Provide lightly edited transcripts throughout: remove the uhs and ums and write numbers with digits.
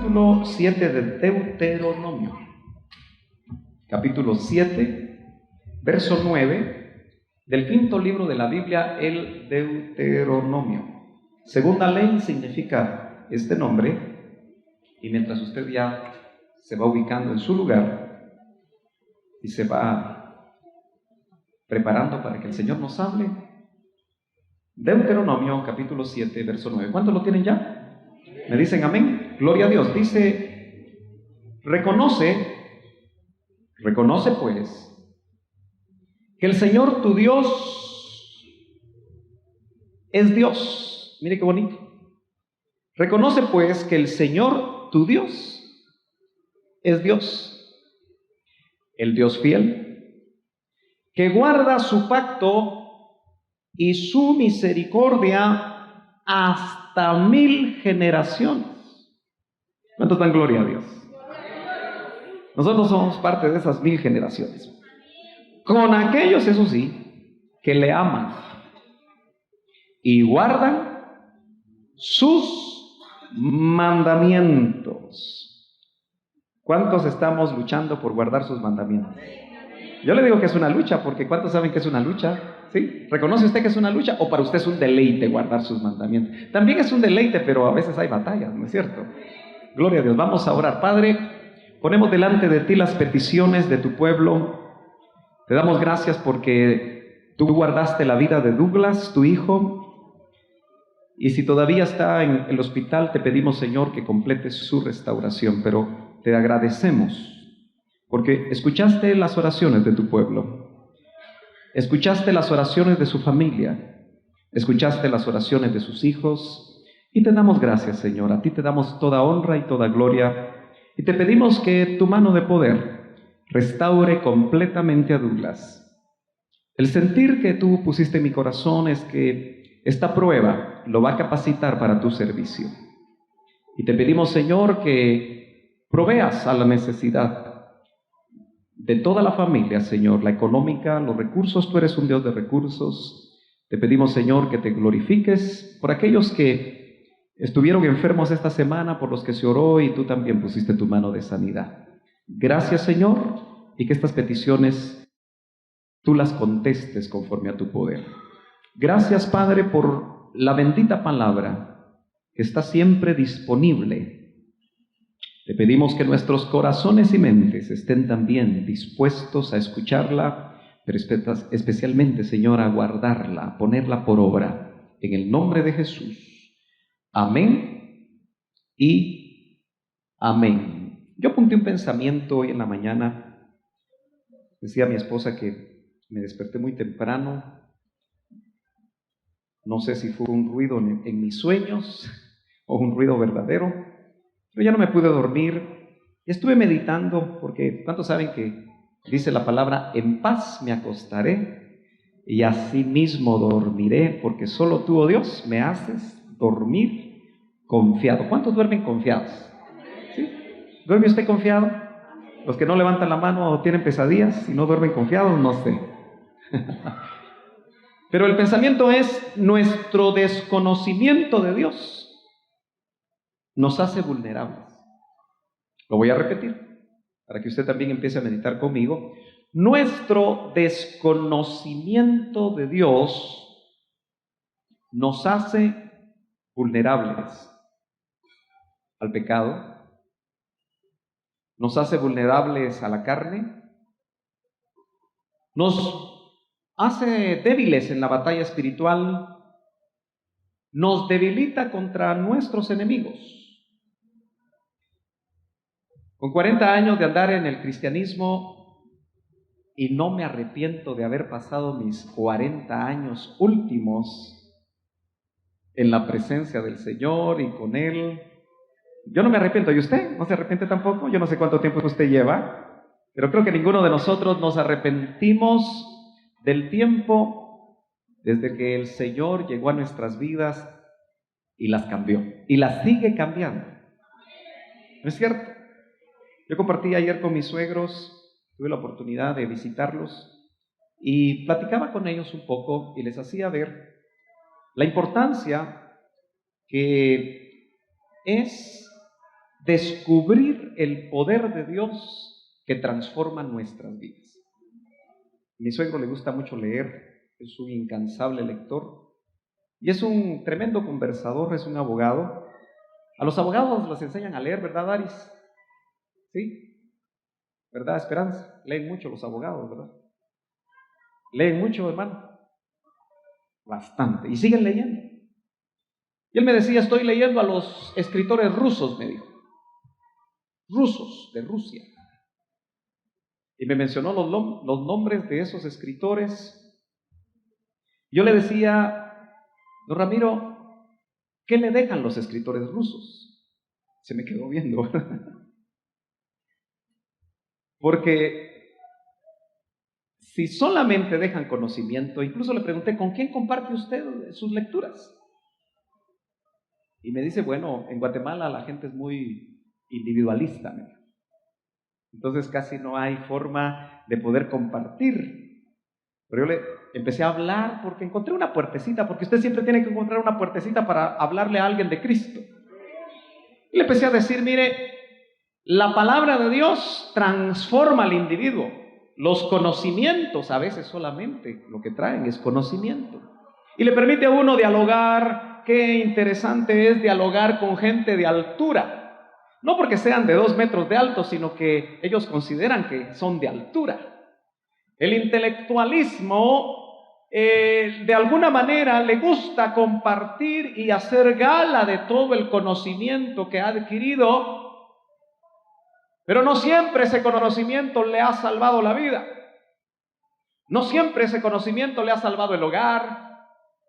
capítulo 7 de Deuteronomio. Capítulo 7, verso 9, del quinto libro de la Biblia, el Deuteronomio. Segunda ley significa este nombre, y mientras usted ya se va ubicando en su lugar y se va preparando para que el Señor nos hable, Deuteronomio capítulo 7, verso 9. ¿Cuántos lo tienen ya? ¿Me dicen amén? Gloria a Dios. Dice, reconoce pues que el Señor tu Dios es Dios. Mire qué bonito. Reconoce pues que el Señor tu Dios es Dios, el Dios fiel, que guarda su pacto y su misericordia hasta 1000 generaciones. ¿Cuántos dan gloria a Dios? Nosotros somos parte de esas 1000 generaciones. Con aquellos, eso sí, que le aman y guardan sus mandamientos. ¿Cuántos estamos luchando por guardar sus mandamientos? Yo le digo que es una lucha, porque ¿cuántos saben que es una lucha? ¿Sí? ¿Reconoce usted que es una lucha o para usted es un deleite guardar sus mandamientos? También es un deleite, pero a veces hay batallas, ¿no es cierto? Gloria a Dios. Vamos a orar. Padre, ponemos delante de ti las peticiones de tu pueblo. Te damos gracias porque tú guardaste la vida de Douglas, tu hijo, y si todavía está en el hospital, te pedimos, Señor, que completes su restauración, pero te agradecemos porque escuchaste las oraciones de tu pueblo, escuchaste las oraciones de su familia, escuchaste las oraciones de sus hijos, y te damos gracias, Señor. A ti te damos toda honra y toda gloria, y te pedimos que tu mano de poder restaure completamente a Douglas. El sentir que tú pusiste en mi corazón es que esta prueba lo va a capacitar para tu servicio. Y te pedimos, Señor, que proveas a la necesidad de toda la familia, Señor, la económica, los recursos. Tú eres un Dios de recursos. Te pedimos, Señor, que te glorifiques por aquellos que estuvieron enfermos esta semana, por los que se oró y tú también pusiste tu mano de sanidad. Gracias, Señor, y que estas peticiones tú las contestes conforme a tu poder. Gracias, Padre, por la bendita palabra que está siempre disponible. Te pedimos que nuestros corazones y mentes estén también dispuestos a escucharla, pero especialmente, Señor, a guardarla, a ponerla por obra, en el nombre de Jesús. Amén y amén. Yo apunté un pensamiento hoy en la mañana. Decía mi esposa que me desperté muy temprano. No sé si fue un ruido en mis sueños o un ruido verdadero, pero ya no me pude dormir. Estuve meditando, porque ¿cuántos saben que dice la palabra, en paz me acostaré y así mismo dormiré, porque solo tú, oh Dios, me haces dormir confiado? ¿Cuántos duermen confiados? ¿Sí? ¿Duerme usted confiado? Los que no levantan la mano o tienen pesadillas y no duermen confiados, no sé. Pero el pensamiento es, nuestro desconocimiento de Dios nos hace vulnerables. Lo voy a repetir para que usted también empiece a meditar conmigo. Nuestro desconocimiento de Dios nos hace vulnerables al pecado, nos hace vulnerables a la carne, nos hace débiles en la batalla espiritual, nos debilita contra nuestros enemigos. Con 40 años de andar en el cristianismo, y no me arrepiento de haber pasado mis 40 años últimos en la presencia del Señor y con Él. Yo no me arrepiento. ¿Y usted? ¿No se arrepiente tampoco? Yo no sé cuánto tiempo usted lleva, pero creo que ninguno de nosotros nos arrepentimos del tiempo desde que el Señor llegó a nuestras vidas y las cambió, y las sigue cambiando. ¿No es cierto? Yo compartí ayer con mis suegros, tuve la oportunidad de visitarlos y platicaba con ellos un poco y les hacía ver la importancia que es descubrir el poder de Dios que transforma nuestras vidas. A mi suegro le gusta mucho leer, es un incansable lector y es un tremendo conversador, es un abogado. A los abogados les enseñan a leer, ¿verdad, Aris? ¿Sí? ¿Verdad, Esperanza? Leen mucho los abogados, ¿verdad? Leen mucho, hermano. Bastante. Y siguen leyendo. Y él me decía, estoy leyendo a los escritores rusos, me dijo. Rusos, de Rusia. Y me mencionó los nombres de esos escritores. Yo le decía, don Ramiro, ¿qué le dejan los escritores rusos? Se me quedó viendo. Porque si solamente dejan conocimiento, incluso le pregunté, ¿con quién comparte usted sus lecturas? Y me dice, bueno, en Guatemala la gente es muy individualista, ¿no? Entonces casi no hay forma de poder compartir. Pero yo le empecé a hablar porque encontré una puertecita, porque usted siempre tiene que encontrar una puertecita para hablarle a alguien de Cristo. Y le empecé a decir, mire, la palabra de Dios transforma al individuo. Los conocimientos a veces solamente lo que traen es conocimiento. Y le permite a uno dialogar. Qué interesante es dialogar con gente de altura. No porque sean de 2 metros de alto, sino que ellos consideran que son de altura. El intelectualismo de alguna manera le gusta compartir y hacer gala de todo el conocimiento que ha adquirido, pero no siempre ese conocimiento le ha salvado la vida. No siempre ese conocimiento le ha salvado el hogar.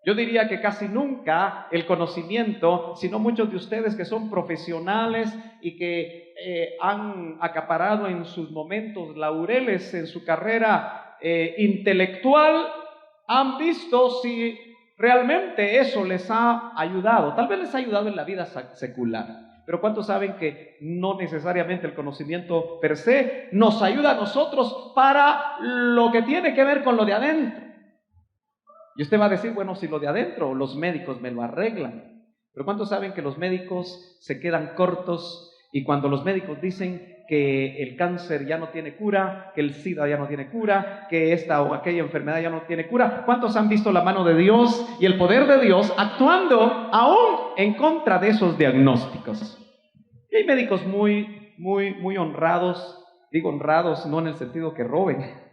Yo diría que casi nunca el conocimiento, sino muchos de ustedes que son profesionales y que han acaparado en sus momentos laureles en su carrera intelectual, han visto si realmente eso les ha ayudado. Tal vez les ha ayudado en la vida secular, pero ¿cuántos saben que no necesariamente el conocimiento per se nos ayuda a nosotros para lo que tiene que ver con lo de adentro? Y usted va a decir, bueno, si lo de adentro, los médicos me lo arreglan. Pero ¿cuántos saben que los médicos se quedan cortos? Y cuando los médicos dicen que el cáncer ya no tiene cura, que el SIDA ya no tiene cura, que esta o aquella enfermedad ya no tiene cura, ¿cuántos han visto la mano de Dios y el poder de Dios actuando aún en contra de esos diagnósticos? Y hay médicos muy honrados. Digo honrados no en el sentido que roben,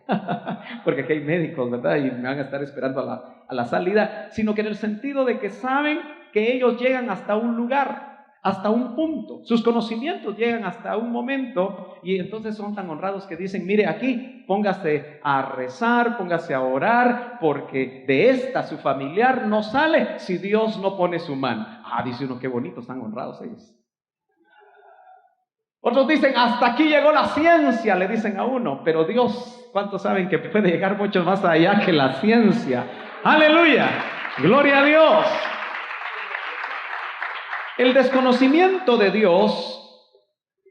porque aquí hay médicos, ¿verdad? Y me van a estar esperando a la salida, sino que en el sentido de que saben que ellos llegan hasta un lugar, hasta un punto. Sus conocimientos llegan hasta un momento y entonces son tan honrados que dicen, mire aquí, póngase a rezar, póngase a orar, porque de esta su familiar no sale si Dios no pone su mano. Ah, dice uno, qué bonitos, tan honrados ellos. Otros dicen, hasta aquí llegó la ciencia, le dicen a uno, pero Dios, ¿cuántos saben que puede llegar mucho más allá que la ciencia? ¡Aleluya! ¡Gloria a Dios! El desconocimiento de Dios,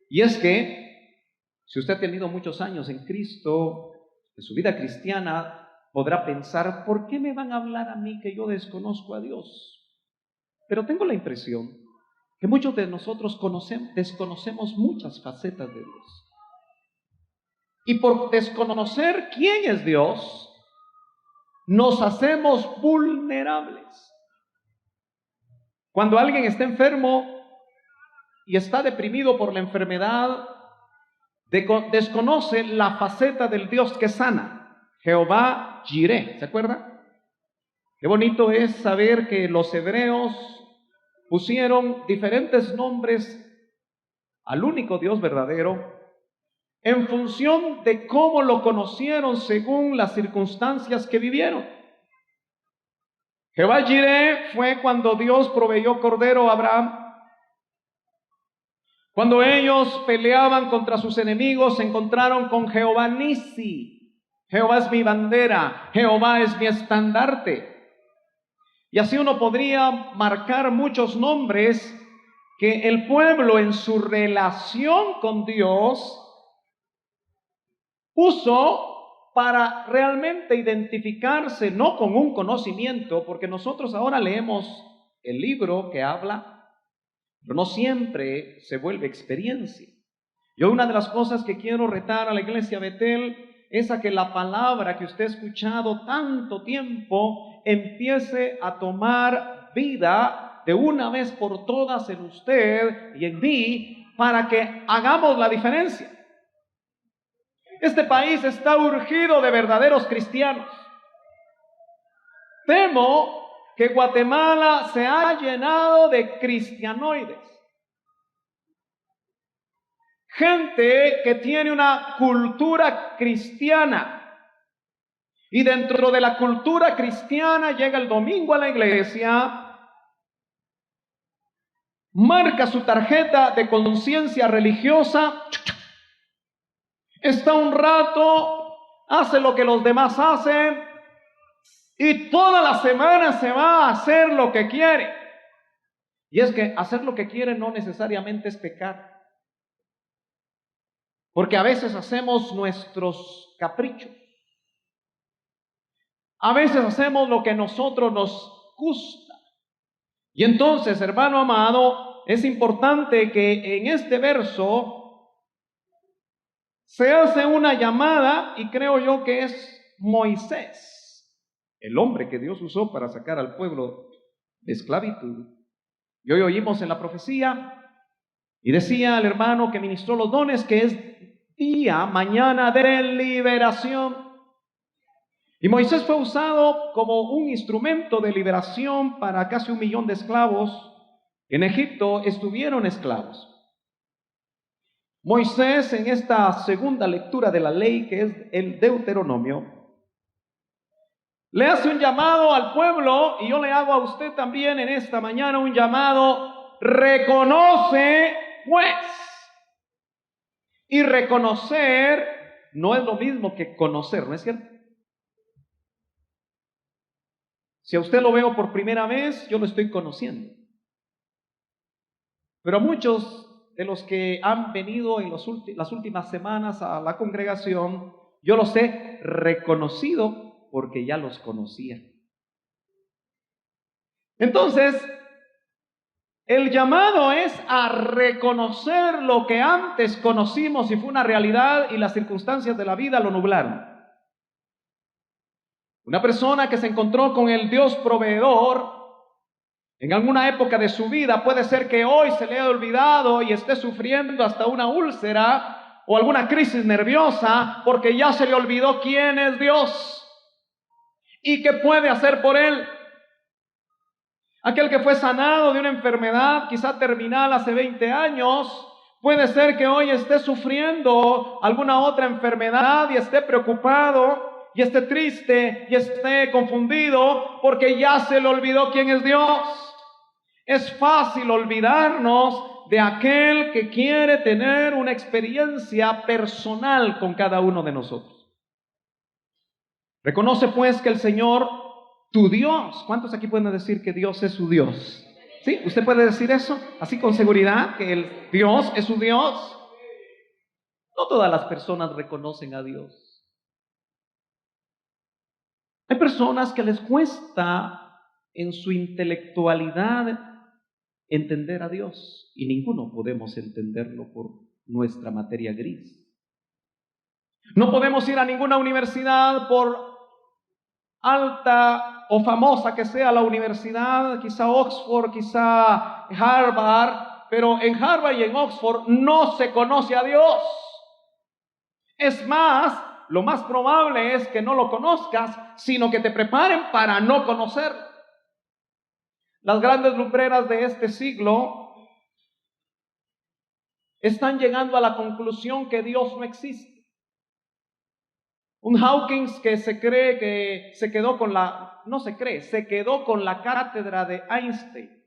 y es que, si usted ha tenido muchos años en Cristo, en su vida cristiana, podrá pensar, ¿por qué me van a hablar a mí que yo desconozco a Dios? Pero tengo la impresión que muchos de nosotros desconocemos muchas facetas de Dios. Y por desconocer quién es Dios, nos hacemos vulnerables. Cuando alguien está enfermo y está deprimido por la enfermedad, desconoce la faceta del Dios que sana, Jehová Jireh, ¿se acuerda? Qué bonito es saber que los hebreos pusieron diferentes nombres al único Dios verdadero en función de cómo lo conocieron según las circunstancias que vivieron. Jehová Jireh fue cuando Dios proveyó cordero a Abraham. Cuando ellos peleaban contra sus enemigos, se encontraron con Jehová Nisi. Jehová es mi bandera, Jehová es mi estandarte. Y así uno podría marcar muchos nombres que el pueblo en su relación con Dios puso para realmente identificarse, no con un conocimiento, porque nosotros ahora leemos el libro que habla pero no siempre se vuelve experiencia. Yo una de las cosas que quiero retar a la iglesia Betel es a que la palabra que usted ha escuchado tanto tiempo empiece a tomar vida de una vez por todas en usted y en mí, para que hagamos la diferencia. Este país está urgido de verdaderos cristianos. Temo que Guatemala se ha llenado de cristianoides. Gente que tiene una cultura cristiana. Y dentro de la cultura cristiana llega el domingo a la iglesia, marca su tarjeta de conciencia religiosa, está un rato, hace lo que los demás hacen y toda la semana se va a hacer lo que quiere. Y es que hacer lo que quiere no necesariamente es pecar. Porque a veces hacemos nuestros caprichos. A veces hacemos lo que a nosotros nos gusta. Y entonces, hermano amado, es importante que en este verso se hace una llamada, y creo yo que es Moisés, el hombre que Dios usó para sacar al pueblo de esclavitud. Y hoy oímos en la profecía, y decía el hermano que ministró los dones, que es día, mañana de liberación. Y Moisés fue usado como un instrumento de liberación para casi 1 millón de esclavos. En Egipto estuvieron esclavos. Moisés, en esta segunda lectura de la ley, que es el Deuteronomio, le hace un llamado al pueblo, y yo le hago a usted también en esta mañana un llamado: reconoce pues. Y reconocer no es lo mismo que conocer, ¿no es cierto? Si a usted lo veo por primera vez, yo lo estoy conociendo. Pero a muchos de los que han venido en las últimas semanas a la congregación, yo los he reconocido porque ya los conocía. Entonces, el llamado es a reconocer lo que antes conocimos y fue una realidad y las circunstancias de la vida lo nublaron. Una persona que se encontró con el Dios proveedor en alguna época de su vida, puede ser que hoy se le haya olvidado y esté sufriendo hasta una úlcera o alguna crisis nerviosa porque ya se le olvidó quién es Dios y qué puede hacer por él. Aquel que fue sanado de una enfermedad quizá terminal hace 20 años, puede ser que hoy esté sufriendo alguna otra enfermedad y esté preocupado y esté triste y esté confundido porque ya se le olvidó quién es Dios. Es fácil olvidarnos de aquel que quiere tener una experiencia personal con cada uno de nosotros. Reconoce pues que el Señor, tu Dios, ¿cuántos aquí pueden decir que Dios es su Dios? ¿Sí? ¿Usted puede decir eso? Así con seguridad, que el Dios es su Dios. No todas las personas reconocen a Dios. Hay personas que les cuesta en su intelectualidad entender a Dios, y ninguno podemos entenderlo por nuestra materia gris. No podemos ir a ninguna universidad, por alta o famosa que sea la universidad, quizá Oxford, quizá Harvard, pero en Harvard y en Oxford no se conoce a Dios. Es más, lo más probable es que no lo conozcas, sino que te preparen para no conocerlo. Las grandes lumbreras de este siglo están llegando a la conclusión que Dios no existe. Un Hawkins que se cree que se quedó con se quedó con la cátedra de Einstein.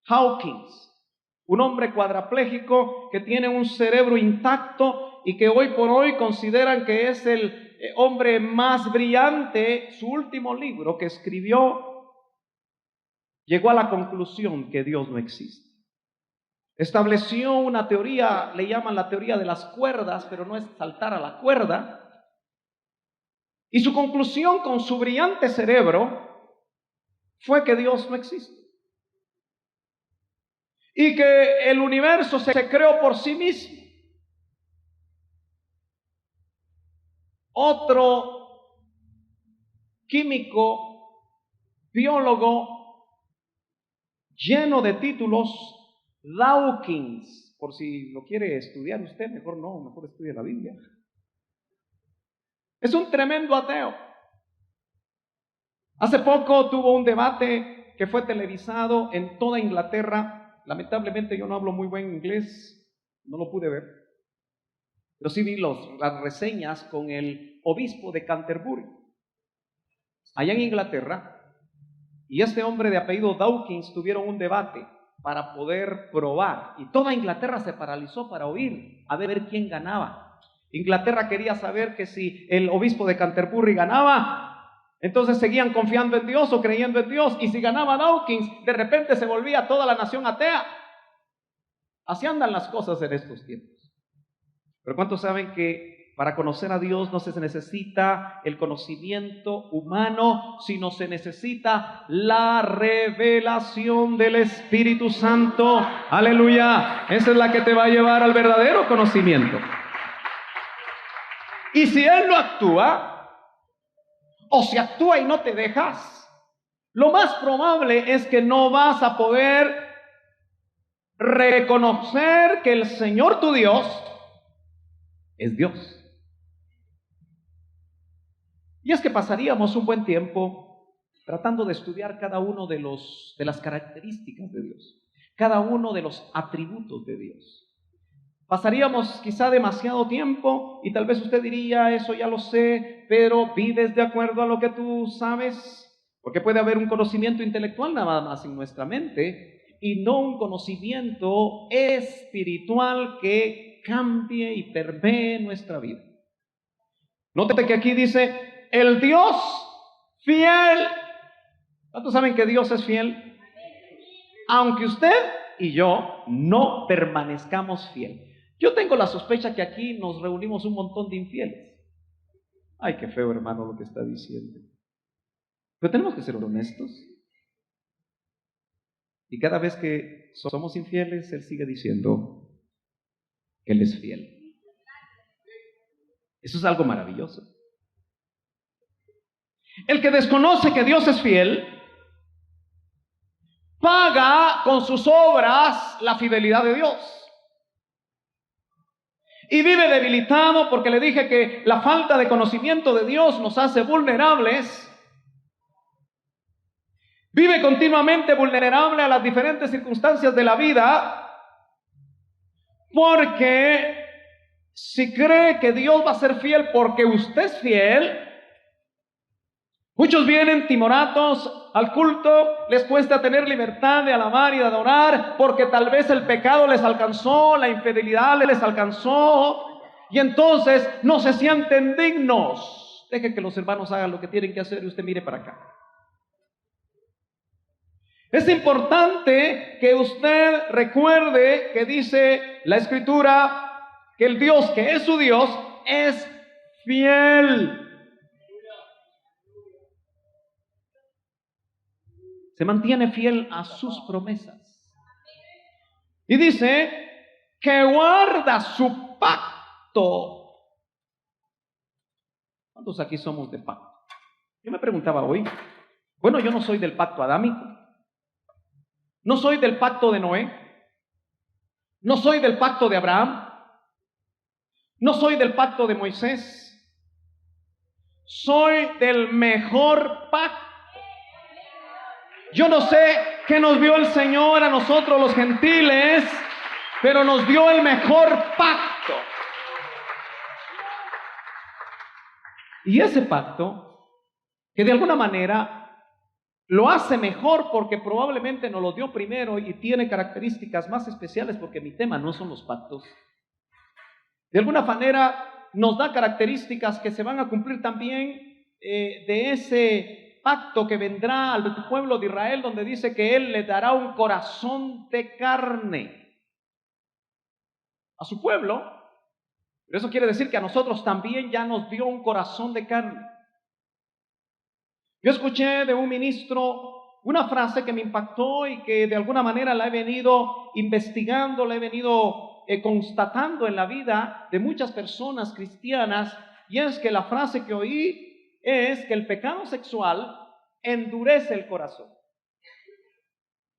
Hawkins, un hombre cuadrapléjico que tiene un cerebro intacto y que hoy por hoy consideran que es el hombre más brillante. Su último libro que escribió llegó a la conclusión que Dios no existe. Estableció una teoría, le llaman la teoría de las cuerdas, pero no es saltar a la cuerda. Y su conclusión con su brillante cerebro fue que Dios no existe. y que el universo se creó por sí mismo. Otro químico, biólogo, lleno de títulos, Dawkins, por si lo quiere estudiar usted, mejor estudie la Biblia. Es un tremendo ateo. Hace poco tuvo un debate que fue televisado en toda Inglaterra. Lamentablemente yo no hablo muy buen inglés, no lo pude ver, pero sí vi las reseñas con el obispo de Canterbury, allá en Inglaterra, y este hombre de apellido Dawkins tuvieron un debate para poder probar, y toda Inglaterra se paralizó para oír, a ver quién ganaba. Inglaterra quería saber que si el obispo de Canterbury ganaba, entonces seguían confiando en Dios o creyendo en Dios, y si ganaba Dawkins, de repente se volvía toda la nación atea. Así andan las cosas en estos tiempos. Pero ¿cuántos saben que para conocer a Dios no se necesita el conocimiento humano, sino se necesita la revelación del Espíritu Santo? Aleluya. Esa es la que te va a llevar al verdadero conocimiento. Y si Él no actúa, o si actúa y no te dejas, lo más probable es que no vas a poder reconocer que el Señor tu Dios es Dios. Y es que pasaríamos un buen tiempo tratando de estudiar cada uno de las características de Dios, cada uno de los atributos de Dios. Pasaríamos quizá demasiado tiempo y tal vez usted diría, eso ya lo sé, pero ¿vives de acuerdo a lo que tú sabes? Porque puede haber un conocimiento intelectual nada más en nuestra mente y no un conocimiento espiritual que cambie y permee nuestra vida. Nótate que aquí dice, el Dios fiel. ¿Cuántos saben que Dios es fiel? Aunque usted y yo no permanezcamos fieles. Yo tengo la sospecha que aquí nos reunimos un montón de infieles. Ay, qué feo, hermano, lo que está diciendo. Pero tenemos que ser honestos. Y cada vez que somos infieles, Él sigue diciendo que Él es fiel. Eso es algo maravilloso. El que desconoce que Dios es fiel, paga con sus obras la fidelidad de Dios. Y vive debilitado porque le dije que la falta de conocimiento de Dios nos hace vulnerables. Vive continuamente vulnerable a las diferentes circunstancias de la vida, porque si cree que Dios va a ser fiel porque usted es fiel, muchos vienen timoratos al culto, les cuesta tener libertad de alabar y de adorar, porque tal vez el pecado les alcanzó, la infidelidad les alcanzó, y entonces no se sienten dignos. Deje que los hermanos hagan lo que tienen que hacer y usted mire para acá. Es importante que usted recuerde que dice la Escritura que el Dios que es su Dios es fiel. Se mantiene fiel a sus promesas. Y dice que guarda su pacto. ¿Cuántos aquí somos de pacto? Yo me preguntaba hoy, bueno, yo no soy del pacto adámico, no soy del pacto de Noé, no soy del pacto de Abraham, no soy del pacto de Moisés, soy del mejor pacto. Yo no sé qué nos dio el Señor a nosotros los gentiles, pero nos dio el mejor pacto. Y ese pacto, que de alguna manera lo hace mejor porque probablemente nos lo dio primero y tiene características más especiales, porque mi tema no son los pactos. De alguna manera nos da características que se van a cumplir también de ese pacto que vendrá al pueblo de Israel, donde dice que Él le dará un corazón de carne a su pueblo. Pero eso quiere decir que a nosotros también ya nos dio un corazón de carne. Yo escuché de un ministro una frase que me impactó y que de alguna manera la he venido investigando, la he venido constatando en la vida de muchas personas cristianas, y es que la frase que oí es que el pecado sexual endurece el corazón.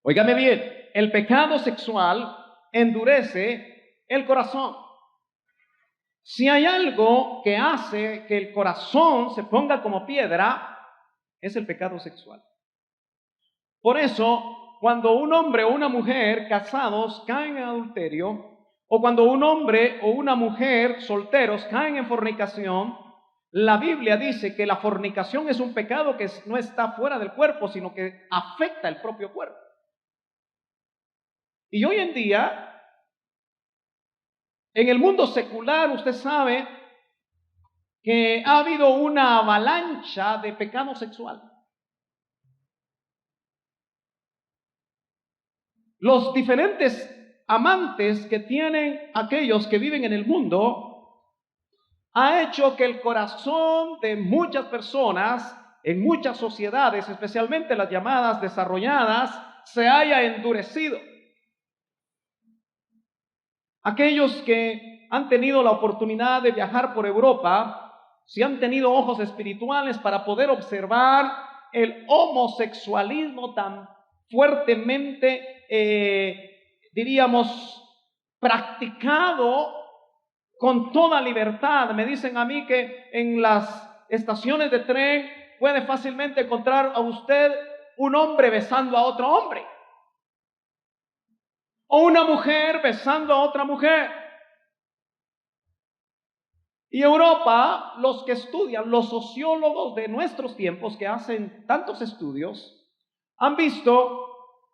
Óigame bien, el pecado sexual endurece el corazón. Si hay algo que hace que el corazón se ponga como piedra, es el pecado sexual. Por eso, cuando un hombre o una mujer casados caen en adulterio, o cuando un hombre o una mujer solteros caen en fornicación, la Biblia dice que la fornicación es un pecado que no está fuera del cuerpo, sino que afecta el propio cuerpo. Y hoy en día, en el mundo secular, usted sabe que ha habido una avalancha de pecado sexual. Los diferentes amantes que tienen aquellos que viven en el mundo ha hecho que el corazón de muchas personas en muchas sociedades, especialmente las llamadas desarrolladas, se haya endurecido. Aquellos que han tenido la oportunidad de viajar por Europa, si han tenido ojos espirituales para poder observar el homosexualismo tan fuertemente, diríamos, practicado con toda libertad. Me dicen a mí que en las estaciones de tren puede fácilmente encontrar a usted un hombre besando a otro hombre, o una mujer besando a otra mujer. Y Europa, los que estudian, los sociólogos de nuestros tiempos que hacen tantos estudios, han visto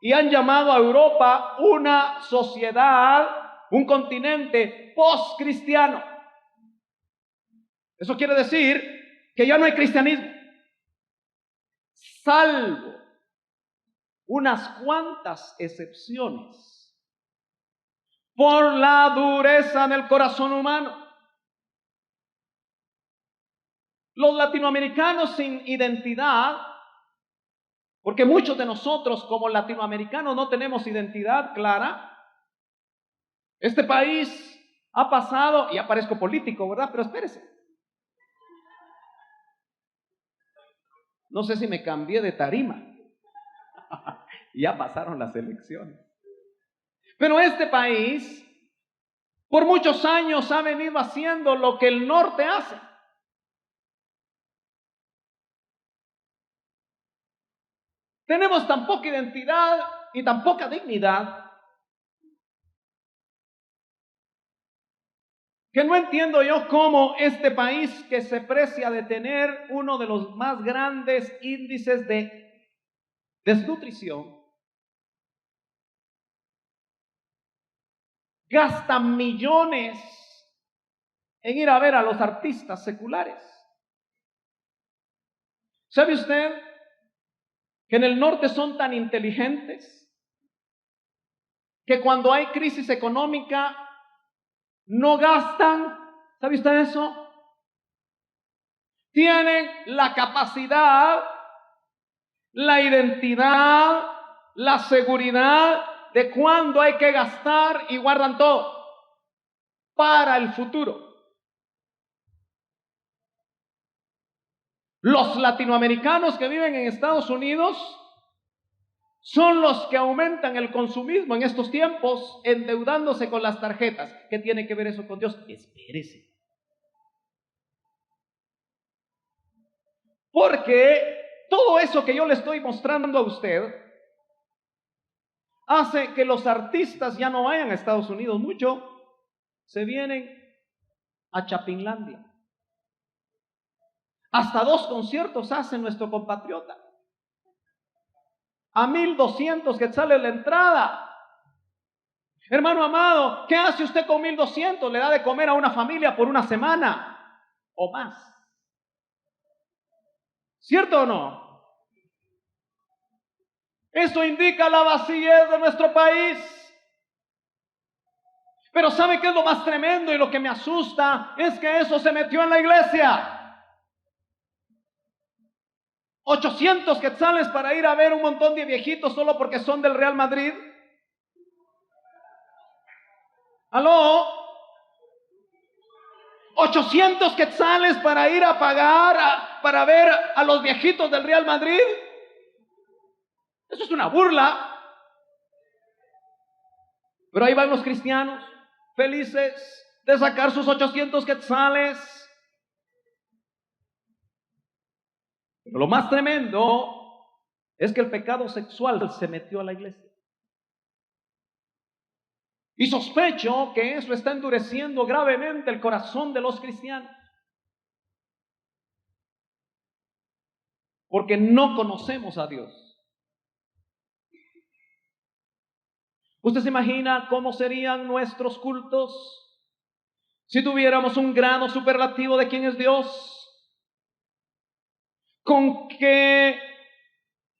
y han llamado a Europa una sociedad, un continente post-cristiano. Eso quiere decir que ya no hay cristianismo, salvo unas cuantas excepciones por la dureza del corazón humano. Los latinoamericanos sin identidad, porque muchos de nosotros como latinoamericanos no tenemos identidad clara. Este país ha pasado, y ya parezco político, ¿verdad? Pero espérese. No sé si me cambié de tarima. Ya pasaron las elecciones. Pero este país, por muchos años ha venido haciendo lo que el norte hace. Tenemos tan poca identidad y tan poca dignidad que no entiendo yo cómo este país, que se precia de tener uno de los más grandes índices de desnutrición, gasta millones en ir a ver a los artistas seculares. ¿Sabe usted que en el norte son tan inteligentes que cuando hay crisis económica no gastan? ¿Sabe usted eso? Tienen la capacidad, la identidad, la seguridad de cuándo hay que gastar, y guardan todo para el futuro. Los latinoamericanos que viven en Estados Unidos son los que aumentan el consumismo en estos tiempos, endeudándose con las tarjetas. ¿Qué tiene que ver eso con Dios? Espérese. Porque todo eso que yo le estoy mostrando a usted hace que los artistas ya no vayan a Estados Unidos mucho, se vienen a Chapinlandia. Hasta 2 conciertos hace nuestro compatriota. A 1,200 quetzales la entrada. Hermano amado, ¿qué hace usted con 1,200? Le da de comer a una familia por una semana o más. ¿Cierto o no? Eso indica la vacío de nuestro país. Pero ¿sabe qué es lo más tremendo y lo que me asusta? Es que eso se metió en la iglesia. 800 quetzales para ir a ver un montón de viejitos solo porque son del Real Madrid. Aló, 800 quetzales para ir a pagar para ver a los viejitos del Real Madrid. Eso es una burla. Pero ahí van los cristianos, felices de sacar sus 800 quetzales. Pero lo más tremendo es que el pecado sexual se metió a la iglesia. Y sospecho que eso está endureciendo gravemente el corazón de los cristianos. Porque no conocemos a Dios. ¿Usted se imagina cómo serían nuestros cultos si tuviéramos un grado superlativo de quién es Dios? ¿Con qué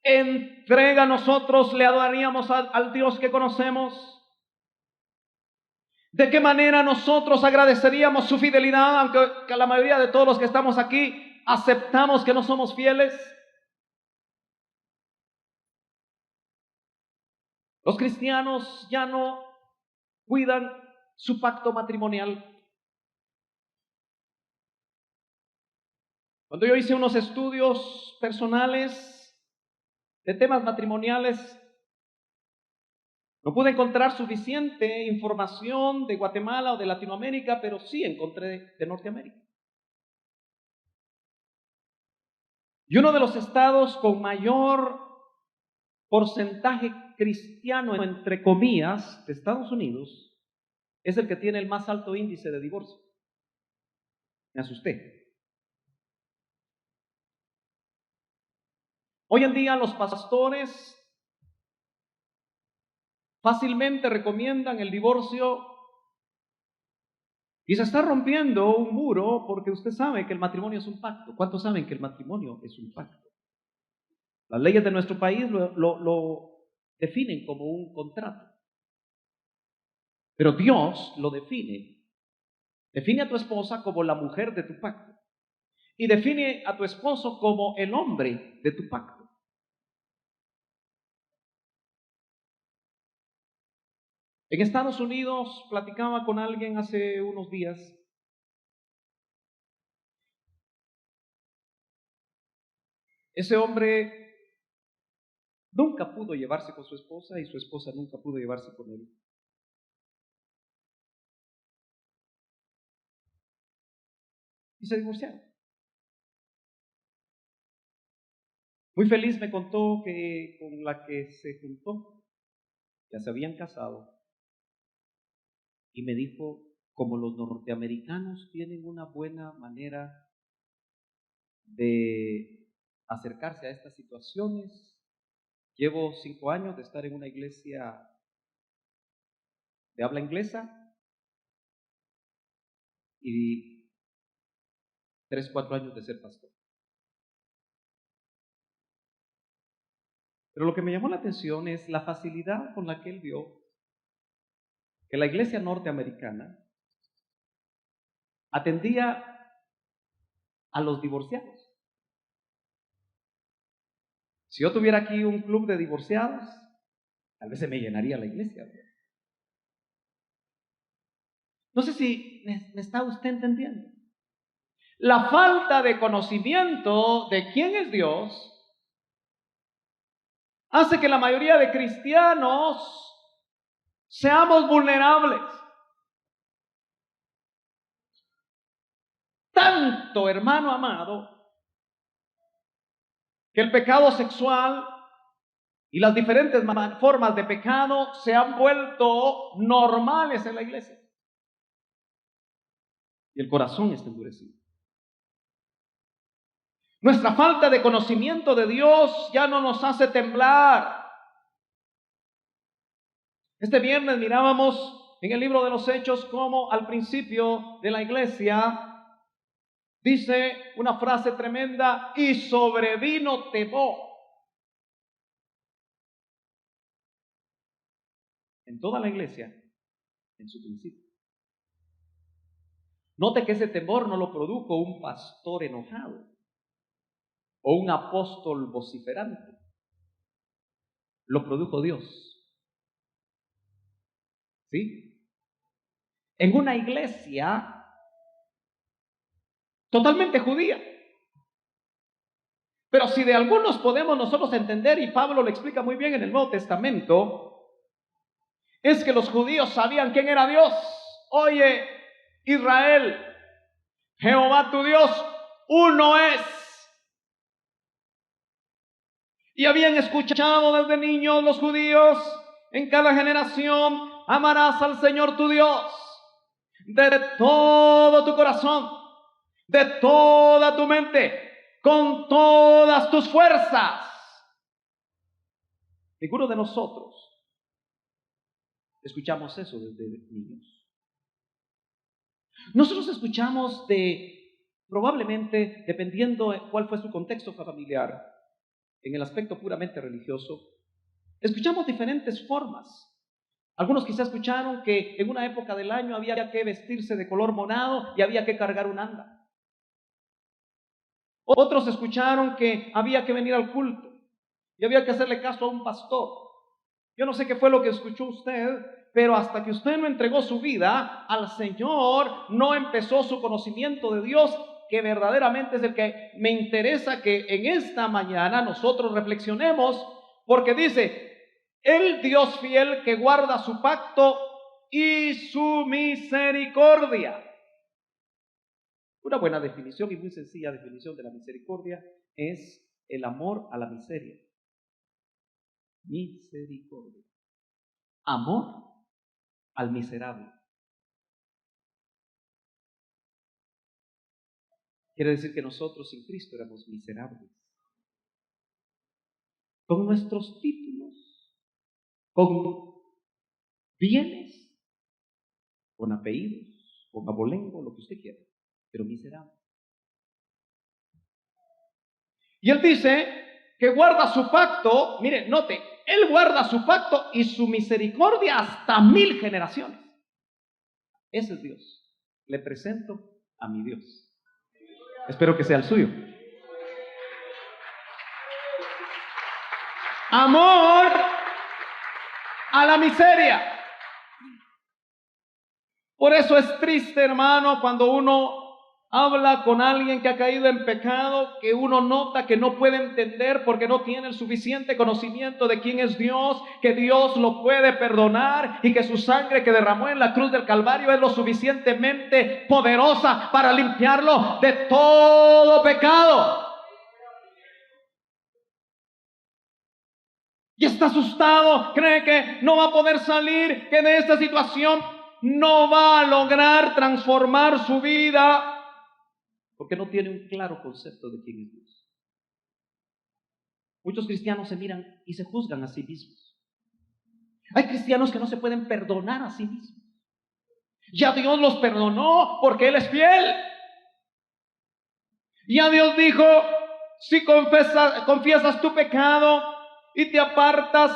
entrega nosotros le adoraríamos al Dios que conocemos? ¿De qué manera nosotros agradeceríamos su fidelidad, aunque la mayoría de todos los que estamos aquí aceptamos que no somos fieles? Los cristianos ya no cuidan su pacto matrimonial. Cuando yo hice unos estudios personales de temas matrimoniales, no pude encontrar suficiente información de Guatemala o de Latinoamérica, pero sí encontré de Norteamérica. Y uno de los estados con mayor porcentaje cristiano, entre comillas, de Estados Unidos, es el que tiene el más alto índice de divorcio. Me asusté. Hoy en día los pastores fácilmente recomiendan el divorcio y se está rompiendo un muro porque usted sabe que el matrimonio es un pacto. ¿Cuántos saben que el matrimonio es un pacto? Las leyes de nuestro país lo definen como un contrato. Pero Dios lo define. Define a tu esposa como la mujer de tu pacto. Y define a tu esposo como el hombre de tu pacto. En Estados Unidos platicaba con alguien hace unos días. Ese hombre nunca pudo llevarse con su esposa y su esposa nunca pudo llevarse con él. Y se divorciaron. Muy feliz me contó que con la que se juntó ya se habían casado. Y me dijo, como los norteamericanos tienen una buena manera de acercarse a estas situaciones, llevo 5 años de estar en una iglesia de habla inglesa y 3, 4 años de ser pastor. Pero lo que me llamó la atención es la facilidad con la que él vio que la iglesia norteamericana atendía a los divorciados. Si yo tuviera aquí un club de divorciados, tal vez se me llenaría la iglesia. No sé si me está usted entendiendo. La falta de conocimiento de quién es Dios hace que la mayoría de cristianos seamos vulnerables. Tanto, hermano amado, que el pecado sexual y las diferentes formas de pecado se han vuelto normales en la iglesia. Y el corazón está endurecido. Nuestra falta de conocimiento de Dios ya no nos hace temblar. Este viernes mirábamos en el libro de los Hechos cómo al principio de la iglesia dice una frase tremenda: y sobrevino temor en toda la iglesia en su principio. Note que ese temor no lo produjo un pastor enojado o un apóstol vociferante, lo produjo Dios. ¿Sí? en una iglesia totalmente judía. Pero si de algunos podemos nosotros entender, y Pablo lo explica muy bien en el Nuevo Testamento, es que los judíos sabían quién era Dios. Oye, Israel, Jehová tu Dios, uno es. Y habían escuchado desde niños los judíos, en cada generación, amarás al Señor tu Dios de todo tu corazón, de toda tu mente, con todas tus fuerzas. Ninguno de nosotros escuchamos eso desde niños. Nosotros escuchamos probablemente, dependiendo de cuál fue su contexto familiar, en el aspecto puramente religioso, escuchamos diferentes formas. Algunos quizás escucharon que en una época del año había que vestirse de color morado y había que cargar un anda. Otros escucharon que había que venir al culto y había que hacerle caso a un pastor. Yo no sé qué fue lo que escuchó usted, pero hasta que usted no entregó su vida al Señor, no empezó su conocimiento de Dios, que verdaderamente es el que me interesa que en esta mañana nosotros reflexionemos, porque dice, el Dios fiel que guarda su pacto y su misericordia. Una buena definición y muy sencilla definición de la misericordia es el amor a la miseria. Misericordia. Amor al miserable. Quiere decir que nosotros sin Cristo éramos miserables. Con nuestros títulos, con bienes, con apellidos, con abolengo, lo que usted quiera, pero miserable. Y él dice que guarda su pacto, mire, note, él guarda su pacto y su misericordia hasta 1000 generaciones. Ese es Dios. Le presento a mi Dios. Espero que sea el suyo. Amor a la miseria. Por eso es triste, hermano, cuando uno habla con alguien que ha caído en pecado, que uno nota que no puede entender porque no tiene el suficiente conocimiento de quién es Dios, que Dios lo puede perdonar y que su sangre que derramó en la cruz del Calvario es lo suficientemente poderosa para limpiarlo de todo pecado. Y está asustado, cree que no va a poder salir, que de esta situación no va a lograr transformar su vida, porque no tiene un claro concepto de quién es Dios. Muchos cristianos se miran y se juzgan a sí mismos. Hay cristianos que no se pueden perdonar a sí mismos. Ya Dios los perdonó porque Él es fiel. Ya Dios dijo, si confiesas tu pecado y te apartas,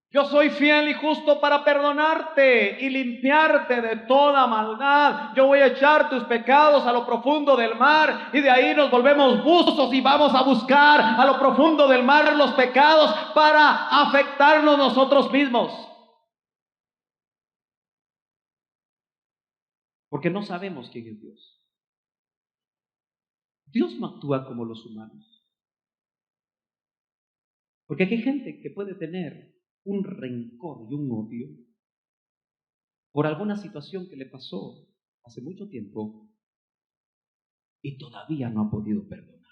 yo soy fiel y justo para perdonarte y limpiarte de toda maldad. Yo voy a echar tus pecados a lo profundo del mar y de ahí nos volvemos buzos y vamos a buscar a lo profundo del mar los pecados para afectarnos nosotros mismos. Porque no sabemos quién es Dios. Dios no actúa como los humanos. Porque aquí hay gente que puede tener un rencor y un odio por alguna situación que le pasó hace mucho tiempo y todavía no ha podido perdonar.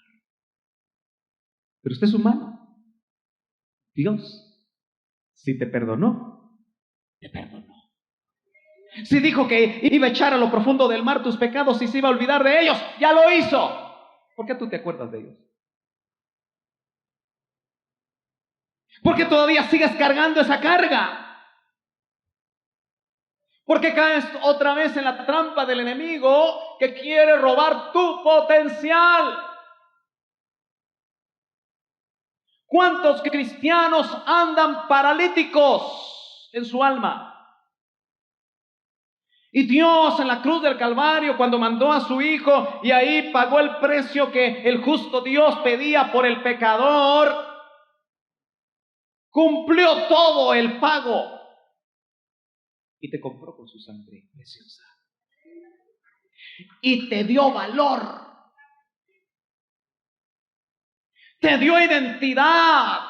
Pero usted es humano. Dios, si te perdonó, te perdonó. Si dijo que iba a echar a lo profundo del mar tus pecados y se iba a olvidar de ellos, ya lo hizo. ¿Por qué tú te acuerdas de ellos? Porque todavía sigues cargando esa carga. Porque caes otra vez en la trampa del enemigo que quiere robar tu potencial. ¿Cuántos cristianos andan paralíticos en su alma? Y Dios en la cruz del Calvario, cuando mandó a su Hijo y ahí pagó el precio que el justo Dios pedía por el pecador, cumplió todo el pago. y te compró con su sangre preciosa. Y te dio valor. Te dio identidad.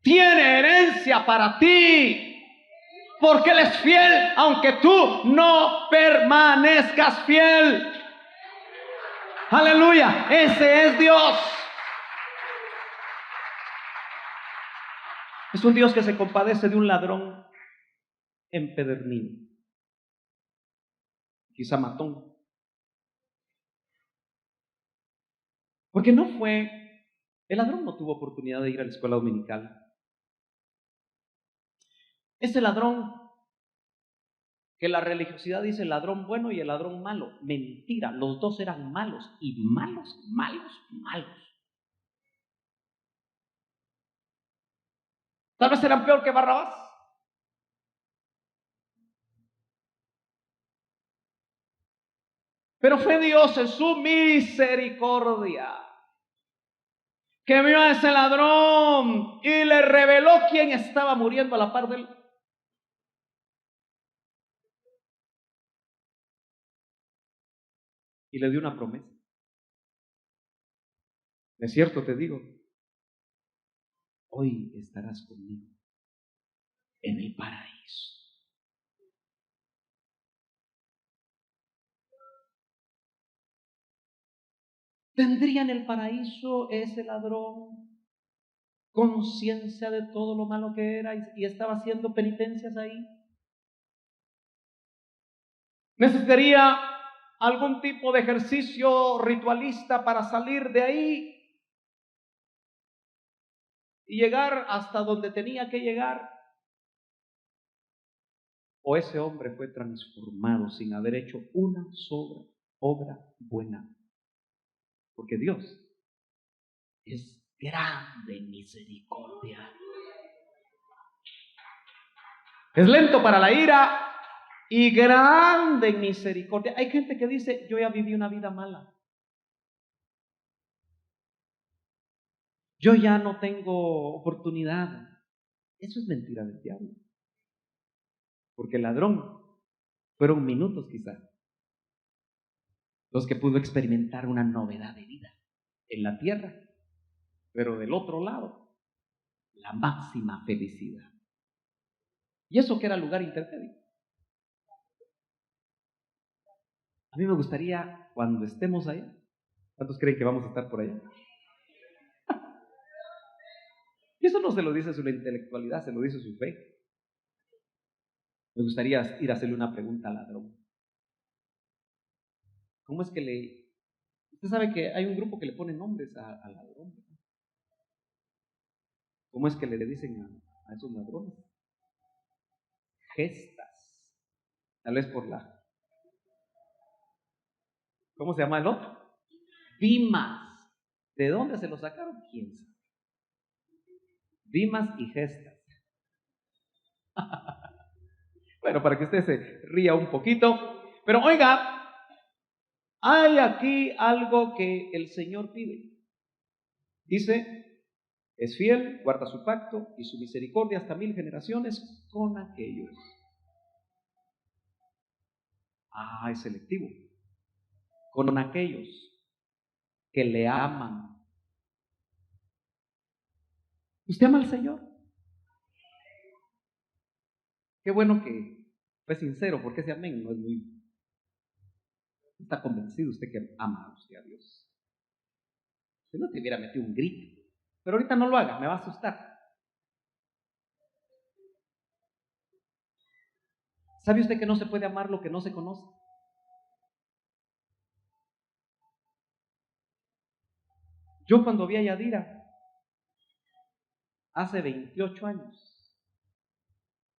Tiene herencia para ti. Porque Él es fiel, aunque tú no permanezcas fiel. Aleluya, ese es Dios. Es un Dios que se compadece de un ladrón empedernido, quizá matón. Porque el ladrón no tuvo oportunidad de ir a la escuela dominical. Ese ladrón, que la religiosidad dice el ladrón bueno y el ladrón malo. Mentira, los dos eran malos y malos. Tal vez eran peor que Barrabás. Pero fue Dios en su misericordia que vio a ese ladrón y le reveló quién estaba muriendo a la par de él. Y le dio una promesa. De cierto te digo, hoy estarás conmigo en el paraíso. ¿Tendría en el paraíso ese ladrón conciencia de todo lo malo que era y estaba haciendo penitencias ahí? ¿Necesitaría algún tipo de ejercicio ritualista para salir de ahí y llegar hasta donde tenía que llegar? ¿O ese hombre fue transformado sin haber hecho una sola obra buena? Porque Dios es grande en misericordia. Es lento para la ira y grande en misericordia. Hay gente que dice, yo ya viví una vida mala. Yo ya no tengo oportunidad. Eso es mentira del diablo. Porque el ladrón fueron minutos quizás los que pudo experimentar una novedad de vida en la tierra. Pero del otro lado, la máxima felicidad. Y eso que era lugar intermedio. A mí me gustaría, cuando estemos allá, ¿cuántos creen que vamos a estar por allá? Y eso no se lo dice su intelectualidad, se lo dice su fe. Me gustaría ir a hacerle una pregunta al ladrón. ¿Cómo es que usted sabe que hay un grupo que le pone nombres al ladrón? ¿Cómo es que le dicen a esos ladrones? Gestas. Tal vez por ¿cómo se llama el otro? Dimas. ¿De dónde se lo sacaron? ¿Quién sabe? Dimas y gestas. Bueno, para que usted se ría un poquito. Pero oiga, hay aquí algo que el Señor pide. Dice, es fiel, guarda su pacto y su misericordia hasta 1000 generaciones con aquellos. Es selectivo. Con aquellos que le aman. ¿Usted ama al Señor? Qué bueno que fue sincero, porque ese amén no es muy... Está convencido usted que ama a usted a Dios. Si no te hubiera metido un grito. Pero ahorita no lo haga, me va a asustar. ¿Sabe usted que no se puede amar lo que no se conoce? Yo cuando vi a Yadira, hace 28 años,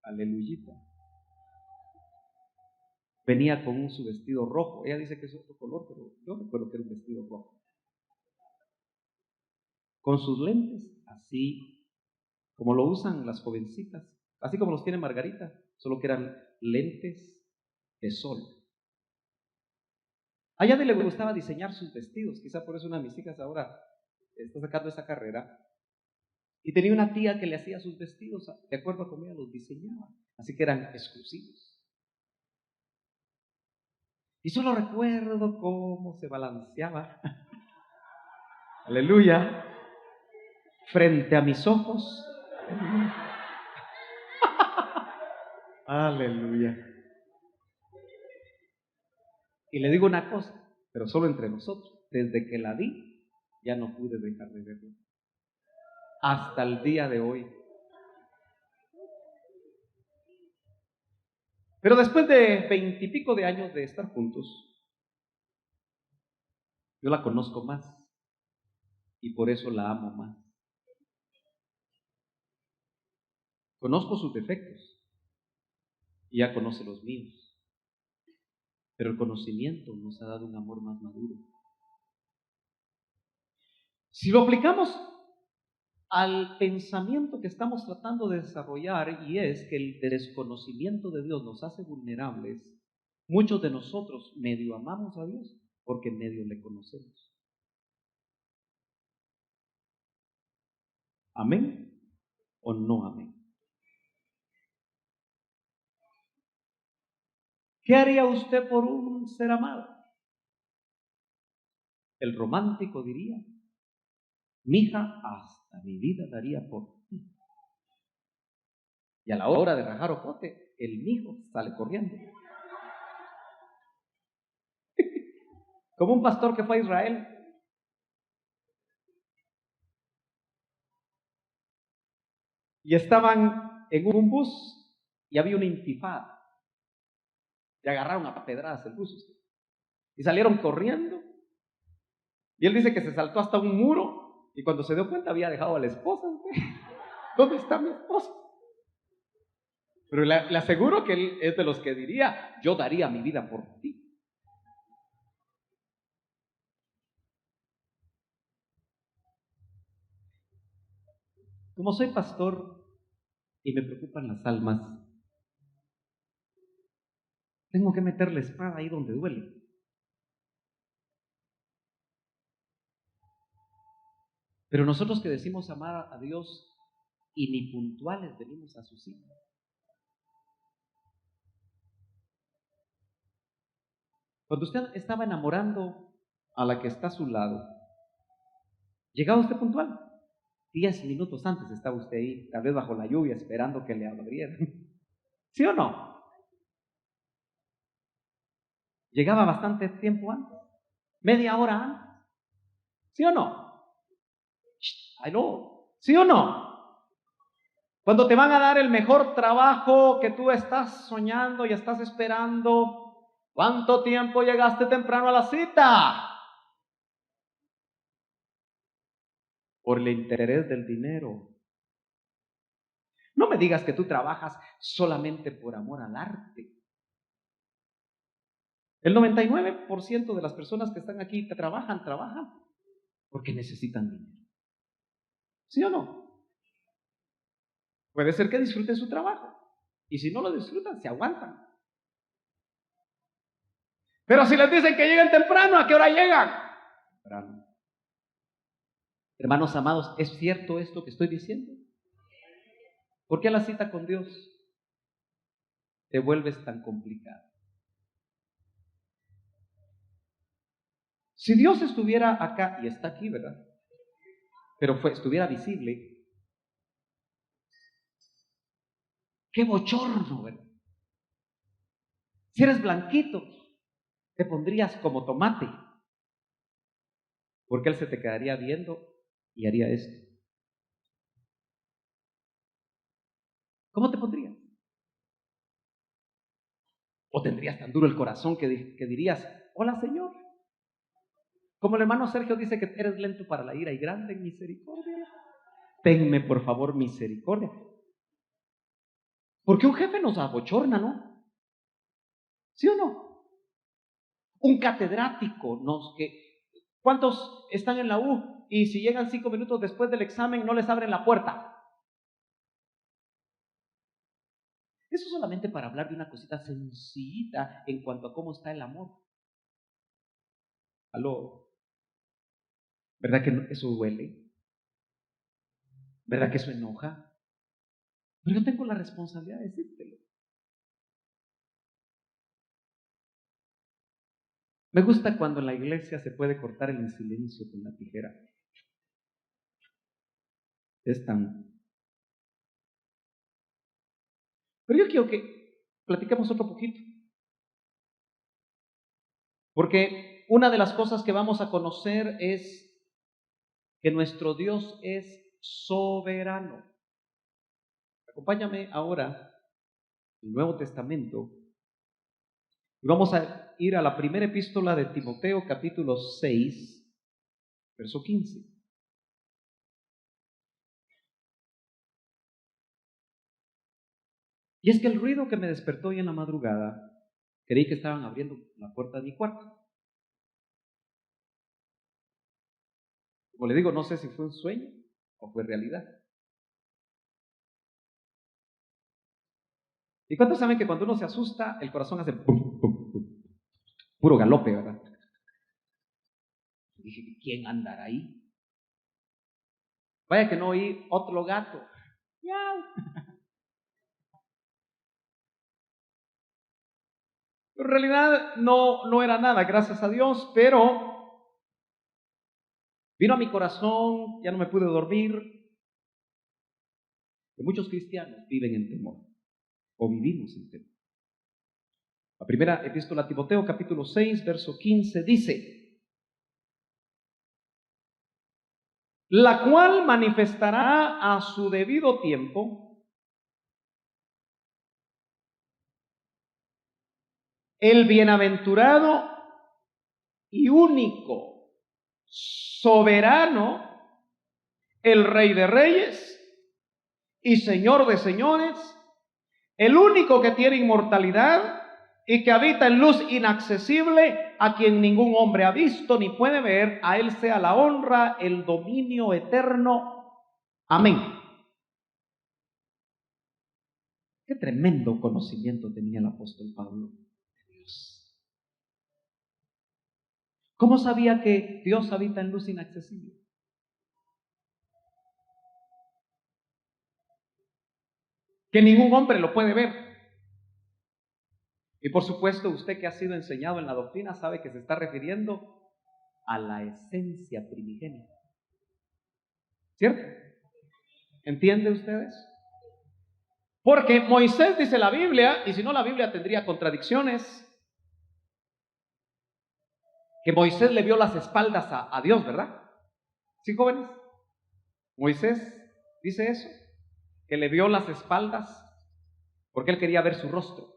aleluyita, venía con su vestido rojo. Ella dice que es otro color, pero yo recuerdo que era un vestido rojo. Con sus lentes, así como lo usan las jovencitas, así como los tiene Margarita, solo que eran lentes de sol. A Yadi le gustaba diseñar sus vestidos, quizá por eso una de mis hijas ahora está sacando esa carrera. Y tenía una tía que le hacía sus vestidos de acuerdo a cómo ella los diseñaba. Así que eran exclusivos. Y solo recuerdo cómo se balanceaba. Aleluya. Frente a mis ojos. Aleluya. Y le digo una cosa, pero solo entre nosotros. Desde que la vi, ya no pude dejar de verla. Hasta el día de hoy. Pero después de 20 y pico de años de estar juntos, yo la conozco más y por eso la amo más. Conozco sus defectos y ya conoce los míos, pero el conocimiento nos ha dado un amor más maduro. Si lo aplicamos al pensamiento que estamos tratando de desarrollar, y es que el desconocimiento de Dios nos hace vulnerables, muchos de nosotros medio amamos a Dios porque medio le conocemos. ¿Amén o no amén? ¿Qué haría usted por un ser amado? El romántico diría: mija, hasta mi vida daría por ti. Y a la hora de rajar ocote, el mijo sale corriendo. Como un pastor que fue a Israel. Y estaban en un bus y había una intifada. Y agarraron a pedradas el bus. Y salieron corriendo. Y él dice que se saltó hasta un muro. Y cuando se dio cuenta había dejado a la esposa. ¿Dónde está mi esposa? Pero le aseguro que él es de los que diría: yo daría mi vida por ti. Como soy pastor y me preocupan las almas, tengo que meter la espada ahí donde duele. Pero nosotros que decimos amar a Dios y ni puntuales venimos a su cita. Cuando usted estaba enamorando a la que está a su lado, ¿llegaba usted puntual? 10 minutos antes estaba usted ahí, tal vez bajo la lluvia, esperando que le abrieran. ¿Sí o no? Llegaba bastante tiempo antes, media hora antes. ¿Sí o no? ¿Aló? ¿Sí o no? Cuando te van a dar el mejor trabajo que tú estás soñando y estás esperando, ¿cuánto tiempo llegaste temprano a la cita? Por el interés del dinero. No me digas que tú trabajas solamente por amor al arte. El 99% de las personas que están aquí trabajan porque necesitan dinero. ¿Sí o no? Puede ser que disfruten su trabajo. Y si no lo disfrutan, se aguantan. Pero si les dicen que lleguen temprano, ¿a qué hora llegan? Temprano. Hermanos amados, ¿es cierto esto que estoy diciendo? ¿Por qué la cita con Dios te vuelves tan complicada? Si Dios estuviera acá, y está aquí, ¿verdad? Pero estuviera visible, qué bochorno, ¿verdad? Si eres blanquito, te pondrías como tomate, porque Él se te quedaría viendo y haría esto. ¿Cómo te pondrías? ¿O tendrías tan duro el corazón que dirías: hola, Señor? Como el hermano Sergio dice que eres lento para la ira y grande en misericordia, tenme por favor misericordia. Porque un jefe nos abochorna, ¿no? ¿Sí o no? Un catedrático ¿cuántos están en la U y si llegan 5 minutos después del examen no les abren la puerta? Eso solamente para hablar de una cosita sencillita en cuanto a cómo está el amor. ¿Aló? ¿Verdad que eso duele? ¿Verdad que eso enoja? Pero yo tengo la responsabilidad de decírtelo. Me gusta cuando en la iglesia se puede cortar el silencio con la tijera. Es tan... Pero yo quiero que platiquemos otro poquito. Porque una de las cosas que vamos a conocer es que nuestro Dios es soberano. Acompáñame ahora al Nuevo Testamento y vamos a ir a la primera epístola de Timoteo, capítulo 6, verso 15. Y es que el ruido que me despertó hoy en la madrugada, creí que estaban abriendo la puerta de mi cuarto. Como le digo, no sé si fue un sueño o fue realidad. ¿Y cuántos saben que cuando uno se asusta, el corazón hace pum, pum, pum? Puro galope, ¿verdad? Dije, ¿quién andará ahí? Vaya que no oí otro gato. ¡Miau! Pero en realidad no era nada, gracias a Dios, pero vino a mi corazón, ya no me pude dormir, que muchos cristianos viven en temor, o vivimos en temor. La primera epístola a Timoteo, capítulo 6, verso 15, dice: la cual manifestará a su debido tiempo el bienaventurado y único, soberano, el Rey de Reyes y Señor de Señores, el único que tiene inmortalidad y que habita en luz inaccesible, a quien ningún hombre ha visto ni puede ver. A él sea la honra, el dominio eterno. Amén. Qué tremendo conocimiento tenía el apóstol Pablo de Dios. ¿Cómo sabía que Dios habita en luz inaccesible? Que ningún hombre lo puede ver. Y por supuesto, usted que ha sido enseñado en la doctrina sabe que se está refiriendo a la esencia primigenia. ¿Cierto? ¿Entienden ustedes? Porque Moisés dice la Biblia, y si no la Biblia tendría contradicciones, que Moisés le vio las espaldas a Dios, ¿verdad? ¿Sí, jóvenes? Moisés dice eso, que le vio las espaldas porque él quería ver su rostro.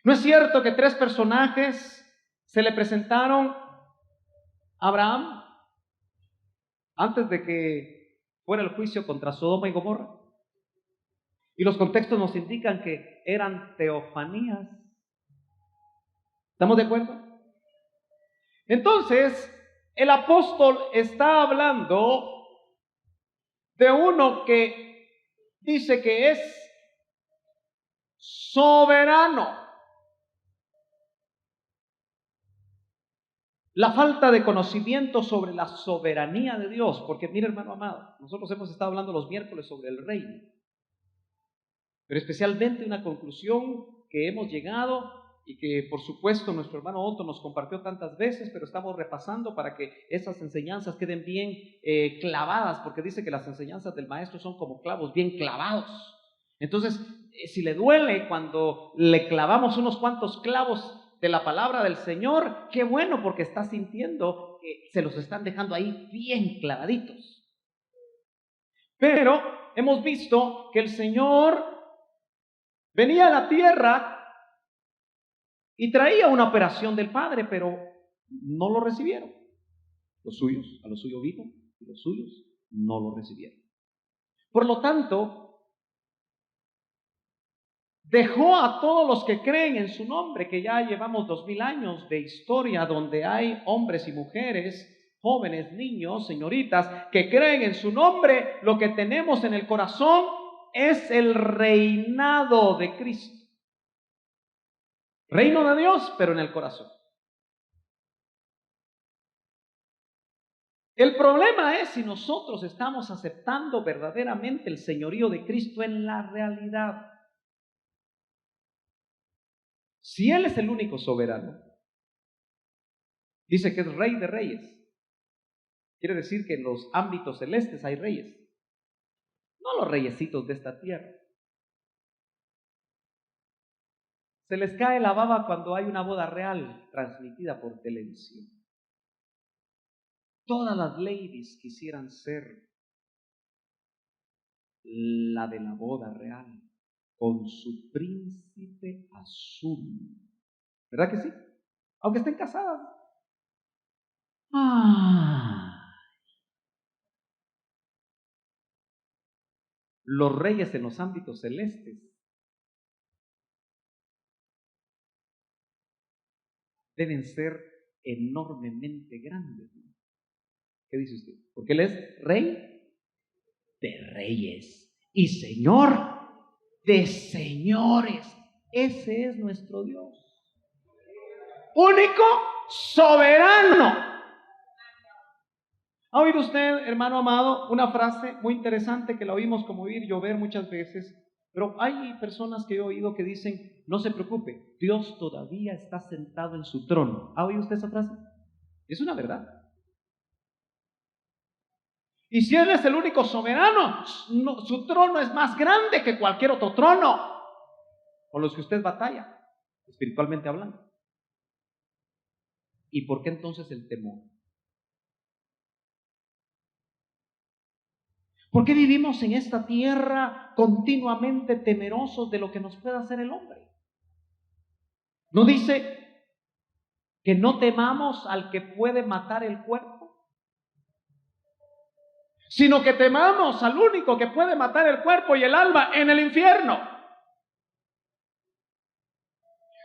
¿No es cierto que 3 personajes se le presentaron a Abraham antes de que fuera el juicio contra Sodoma y Gomorra? Y los contextos nos indican que eran teofanías. ¿Estamos de acuerdo? Entonces, el apóstol está hablando de uno que dice que es soberano. La falta de conocimiento sobre la soberanía de Dios, porque mira, hermano amado, nosotros hemos estado hablando los miércoles sobre el reino, pero especialmente una conclusión que hemos llegado y que por supuesto nuestro hermano Otto nos compartió tantas veces, pero estamos repasando para que esas enseñanzas queden bien clavadas, porque dice que las enseñanzas del maestro son como clavos bien clavados. Entonces, si le duele cuando le clavamos unos cuantos clavos de la palabra del Señor, qué bueno, porque está sintiendo que se los están dejando ahí bien clavaditos. Pero hemos visto que el Señor venía a la tierra y traía una operación del Padre, pero no lo recibieron. A los suyos vino, y los suyos no lo recibieron. Por lo tanto, dejó a todos los que creen en su nombre, que ya llevamos 2000 años de historia donde hay hombres y mujeres, jóvenes, niños, señoritas, que creen en su nombre. Lo que tenemos en el corazón es el reinado de Cristo. Reino de Dios, pero en el corazón. El problema es si nosotros estamos aceptando verdaderamente el señorío de Cristo en la realidad. Si Él es el único soberano, dice que es Rey de Reyes. Quiere decir que en los ámbitos celestes hay reyes, no los reyesitos de esta tierra. Se les cae la baba cuando hay una boda real transmitida por televisión. Todas las ladies quisieran ser la de la boda real, con su príncipe azul. ¿Verdad que sí? Aunque estén casadas. Los reyes en los ámbitos celestes deben ser enormemente grandes, ¿no? ¿Qué dice usted? Porque Él es Rey de reyes y Señor de señores. Ese es nuestro Dios. Único, soberano. ¿Ha oído usted, hermano amado, una frase muy interesante que la oímos como oír llover muchas veces? Pero hay personas que he oído que dicen, no se preocupe, Dios todavía está sentado en su trono. ¿Ha oído usted esa frase? Es una verdad. Y si Él es el único soberano, su trono es más grande que cualquier otro trono con los que usted batalla, espiritualmente hablando. ¿Y por qué entonces el temor? ¿Por qué vivimos en esta tierra continuamente temerosos de lo que nos pueda hacer el hombre? ¿No dice que no temamos al que puede matar el cuerpo? Sino que temamos al único que puede matar el cuerpo y el alma en el infierno.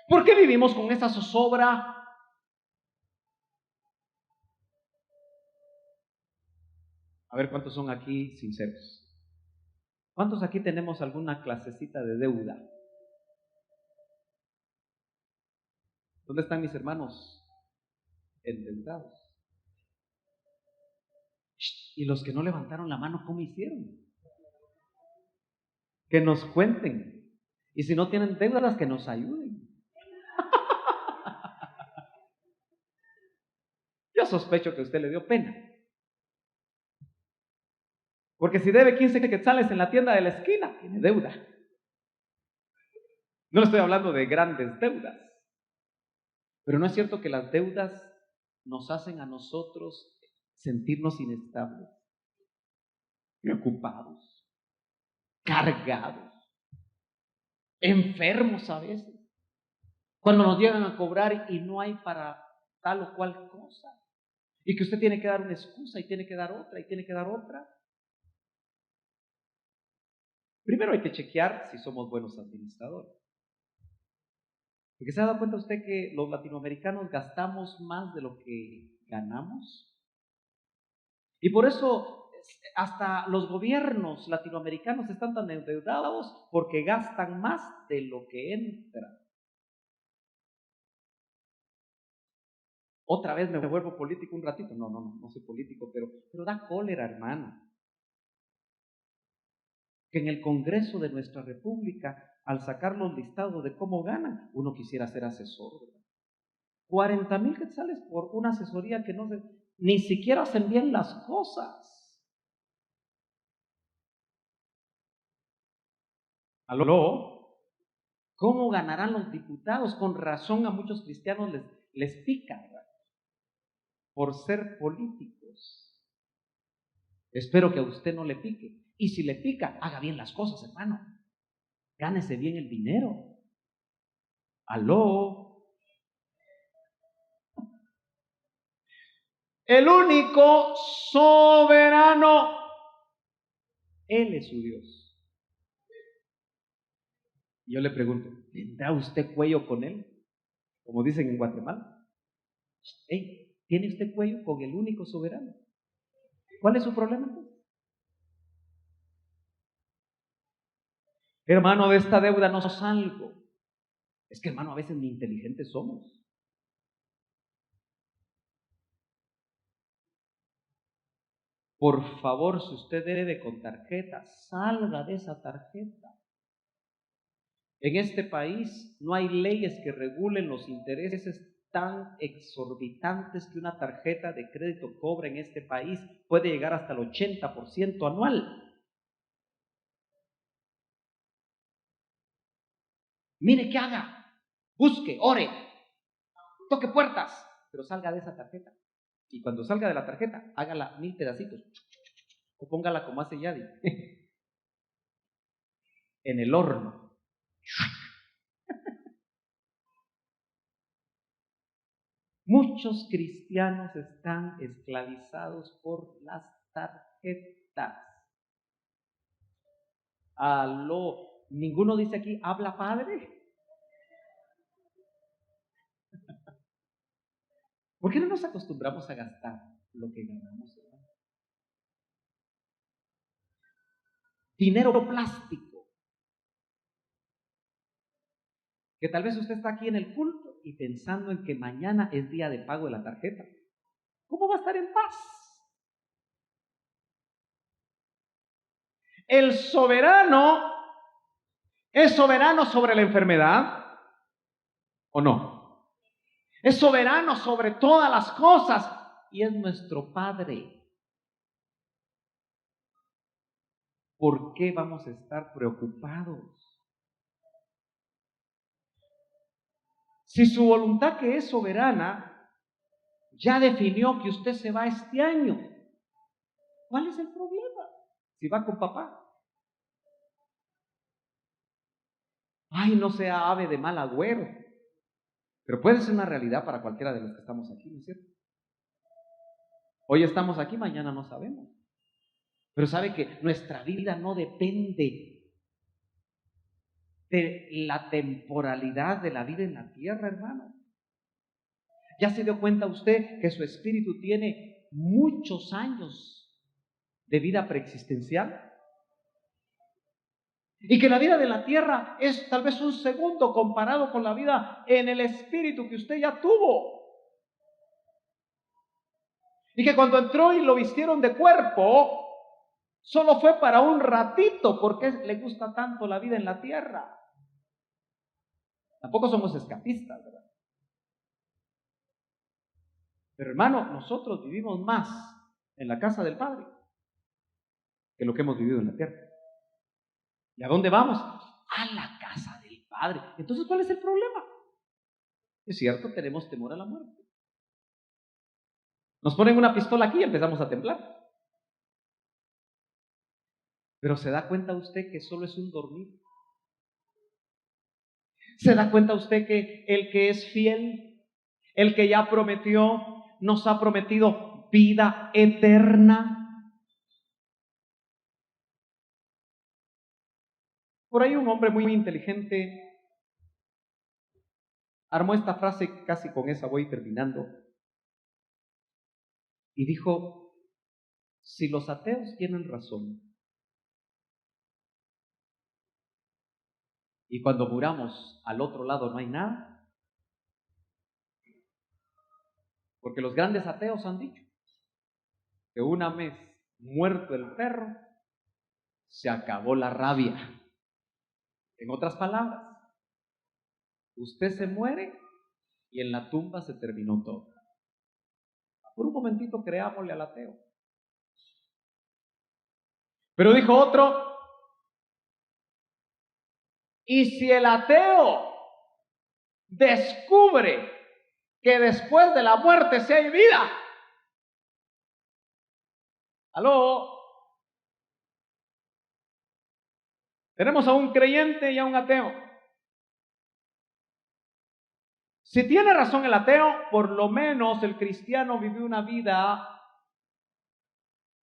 ¿Por qué vivimos con esa zozobra? A ver cuántos son aquí sinceros. ¿Cuántos aquí tenemos alguna clasecita de deuda? ¿Dónde están mis hermanos endeudados? Y los que no levantaron la mano, ¿cómo hicieron? Que nos cuenten. Y si no tienen deudas, que nos ayuden. Yo sospecho que a usted le dio pena. Porque si debe 15 quetzales en la tienda de la esquina, tiene deuda. No le estoy hablando de grandes deudas. Pero no es cierto que las deudas nos hacen a nosotros sentirnos inestables, preocupados, cargados, enfermos a veces. Cuando nos llegan a cobrar y no hay para tal o cual cosa. Y que usted tiene que dar una excusa y tiene que dar otra y tiene que dar otra. Primero hay que chequear si somos buenos administradores. Porque ¿se ha dado cuenta usted que los latinoamericanos gastamos más de lo que ganamos? Y por eso hasta los gobiernos latinoamericanos están tan endeudados porque gastan más de lo que entra. Otra vez me vuelvo político un ratito. No soy político, pero da cólera, hermano. Que en el Congreso de nuestra República, al sacar los listados de cómo ganan, uno quisiera ser asesor, ¿verdad? 40,000 quetzales por una asesoría que no se, ni siquiera hacen bien las cosas. ¿Aló? ¿Cómo ganarán los diputados? Con razón a muchos cristianos les pica, ¿verdad? Por ser políticos. Espero que a usted no le pique. Y si le pica, haga bien las cosas, hermano. Gánese bien el dinero. ¿Aló? El único soberano, Él es su Dios. Y yo le pregunto, ¿tendrá usted cuello con Él? Como dicen en Guatemala. Hey, ¿tiene usted cuello con el único soberano? ¿Cuál es su problema? Hermano, de esta deuda no salgo. Es que, hermano, a veces ni inteligentes somos. Por favor, si usted debe con tarjeta, salga de esa tarjeta. En este país no hay leyes que regulen los intereses tan exorbitantes que una tarjeta de crédito cobra en este país. Puede llegar hasta el 80% anual. Mire qué haga. Busque, ore, toque puertas, pero salga de esa tarjeta. Y cuando salga de la tarjeta, hágala 1000 pedacitos. O póngala como hace Yadi. En el horno. Muchos cristianos están esclavizados por las tarjetas. Aló, ninguno dice aquí, ¿habla padre? ¿Por qué no nos acostumbramos a gastar lo que ganamos, hermano? Dinero plástico. Que tal vez usted está aquí en el culto y pensando en que mañana es día de pago de la tarjeta. ¿Cómo va a estar en paz? El soberano es soberano sobre la enfermedad, ¿o no? Es soberano sobre todas las cosas y es nuestro Padre. ¿Por qué vamos a estar preocupados? Si su voluntad, que es soberana, ya definió que usted se va este año, ¿cuál es el problema? Si va con papá. Ay, no sea ave de mal agüero. Pero puede ser una realidad para cualquiera de los que estamos aquí, ¿no es cierto? Hoy estamos aquí, mañana no sabemos. Pero sabe que nuestra vida no depende de la temporalidad de la vida en la tierra, hermano. ¿Ya se dio cuenta usted que su espíritu tiene muchos años de vida preexistencial? Y que la vida de la tierra es tal vez un segundo comparado con la vida en el espíritu que usted ya tuvo. Y que cuando entró y lo vistieron de cuerpo, solo fue para un ratito, porque le gusta tanto la vida en la tierra. Tampoco somos escapistas, ¿verdad? Pero hermano, nosotros vivimos más en la casa del Padre que lo que hemos vivido en la tierra. ¿Y a dónde vamos? A la casa del Padre. Entonces, ¿cuál es el problema? Es cierto, tenemos temor a la muerte. Nos ponen una pistola aquí y empezamos a temblar. Pero ¿se da cuenta usted que solo es un dormir? ¿Se da cuenta usted que el que es fiel, el que ya prometió, nos ha prometido vida eterna? Por ahí un hombre muy inteligente armó esta frase, casi con esa voy terminando, y dijo: si los ateos tienen razón, y cuando muramos al otro lado no hay nada, porque los grandes ateos han dicho que una vez muerto el perro, se acabó la rabia. En otras palabras, usted se muere y en la tumba se terminó todo. Por un momentito creámosle al ateo. Pero dijo otro: y si el ateo descubre que después de la muerte sí hay vida, ¿aló? Tenemos a un creyente y a un ateo. Si tiene razón el ateo, por lo menos el cristiano vivió una vida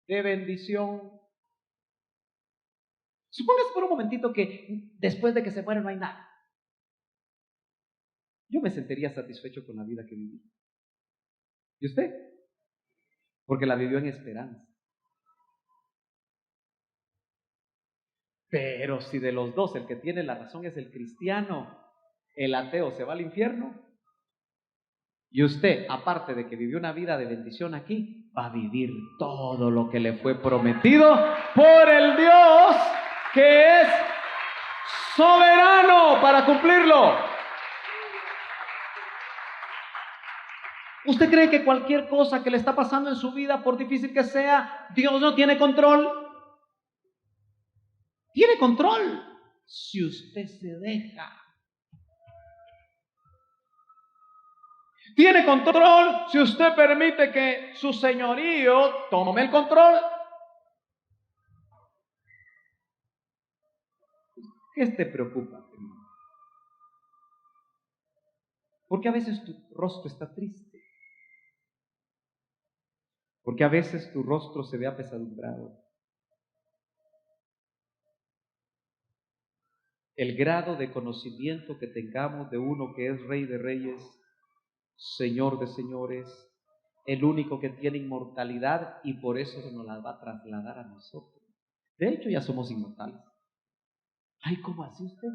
de bendición. Supóngase por un momentito que después de que se muere no hay nada. Yo me sentiría satisfecho con la vida que viví. ¿Y usted? Porque la vivió en esperanza. Pero si de los dos el que tiene la razón es el cristiano, el ateo se va al infierno, Y usted, aparte de que vivió una vida de bendición aquí, va a vivir todo lo que le fue prometido por el Dios que es soberano para cumplirlo. ¿Usted cree que cualquier cosa que le está pasando en su vida, por difícil que sea, Dios no tiene control? Tiene control si usted se deja. Tiene control si usted permite que su señorío tome el control. ¿Qué te preocupa, hermano? Porque a veces tu rostro está triste. Porque a veces tu rostro se ve apesadumbrado. El grado de conocimiento que tengamos de uno que es Rey de Reyes, Señor de señores, el único que tiene inmortalidad y por eso se nos la va a trasladar a nosotros. De hecho, ya somos inmortales. Ay, ¿cómo así usted?